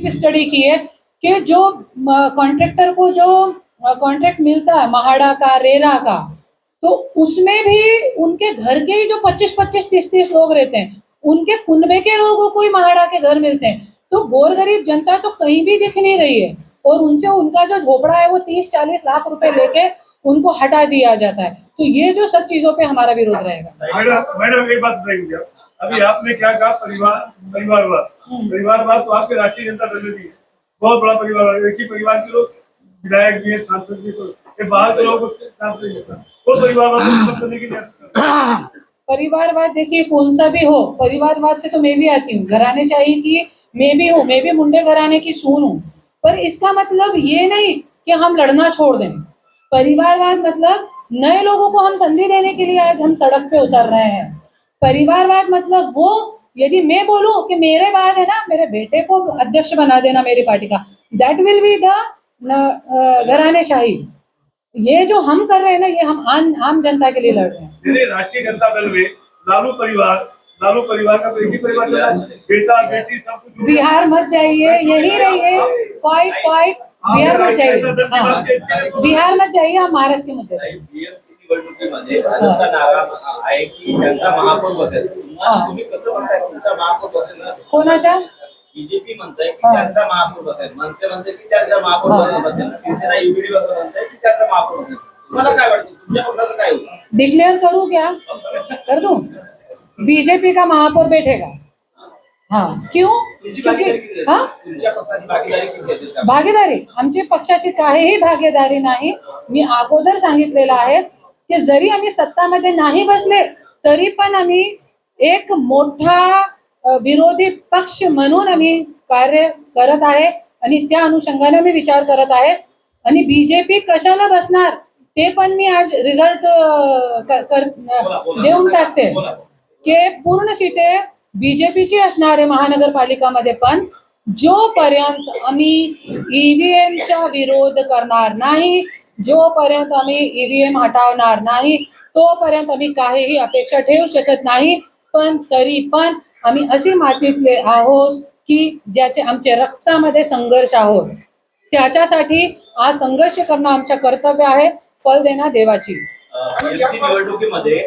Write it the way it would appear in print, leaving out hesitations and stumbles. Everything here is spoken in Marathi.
स्टडी की है कि जो कॉन्ट्रैक्टर को जो कॉन्ट्रैक्ट मिलता है महाड़ा का, रेरा का, तो उसमें भी उनके घर के ही जो 25-25, 30-30 लोग रहते हैं, उनके कुनबे के लोगों को ही महाड़ा के घर मिलते हैं। तो गोर गरीब जनता तो कहीं भी दिख नहीं रही है और उनसे उनका जो झोपड़ा है वो 30-40 लाख रुपए लेके उनको हटा दिया जाता है। तो ये जो सब चीजों पे हमारा विरोध रहेगा। मैडम एक बात बताइए, अभी आपने क्या कहा, परिवारवाद तो आपके राष्ट्रीय जनता दल में भी है, बहुत बड़ा परिवार, एक ही परिवार के लोग विधायक भी है, सांसद भी, तो ये बाहर के लोगों को परिवारवाद खत्म करने के लिए। परिवारवाद देखिए कौन सा भी हो, परिवारवाद से तो मैं भी आती हूँ, घरानेशाही की मैं भी हूँ, मैं भी मुंडे घराने की सून हूँ, पर इसका मतलब ये नहीं कि हम लड़ना छोड़ दें। परिवारवाद मतलब नए लोगों को हम संधि देने के लिए आज हम सड़क पे उतर रहे हैं। परिवारवाद मतलब वो, यदि मैं बोलूं कि मेरे बाद है ना मेरे बेटे को अध्यक्ष बना देना मेरी पार्टी का, दैट विल बी द घरानेशाही। ये जो हम कर रहे हैं ना, ये हम आम जनता के लिए लड़ रहे हैं। मेरे राष्ट्रीय जनता दल में लालू परिवार का तो एक ही परिवार चला, बेटा बेटी सब कुछ। बिहार मत जाइए, यही रहिए, क्वाइट बिहार मत जाइए, बिहार मत जाइए, हम महाराष्ट्र के मुद्दे। बीएमसी निवडणुकीमध्ये भाजपचा नारा आहे की त्यांचा महापौर बसेल, तुम्ही कसं म्हणताय तुमचा महापौर बसेल? कोणाचा? बीजेपी म्हणताय की त्यांचा महापौर बसेल, मनसे म्हणते की त्यांचा महापौर बसेल, शिवसेना यूबीडी बसेल म्हणताय की त्यांचा महापौर बसेल. तुम्हाला काय वाटतं, तुमच्या पक्षाचं काय होईल? डिक्लेअर करूं क्या? कर दूं? बीजेपी का महापौर बैठेगा। हाँ, क्यों? क्योंकि हाँ भागीदारी आमची पक्षाची काहीही भागीदारी नाही। मी अगोदर सांगितलेलं आहे की जरी आम्ही सत्तामध्ये नाही बसले तरी पण आम्ही एक मोठा विरोधी पक्ष म्हणून आम्ही कार्य करत आहे आणि त्या अनुषंगाने मी विचार करत आहे। आणि बीजेपी कशाला बसणार ते पण मी आज रिझल्ट देऊन टाकते की पूर्ण सीटे बीजेपीची असणार आहे महानगरपालिकामध्ये, पण जोपर्यंत आम्ही ईव्हीएमचा विरोध करणार नाही, जोपर्यंत आम्ही ईव्हीएम हटवणार नाही तोपर्यंत आम्ही काहीही अपेक्षा ठेवू शकत नाही। पण तरी पण आम्ही अशी मातीतले आहोत की ज्याचे आमचे रक्तामध्ये संघर्ष आहोत, त्याच्यासाठी आज संघर्ष करणं आमचं कर्तव्य आहे, फल देना देवाची। निवडणुकीमध्ये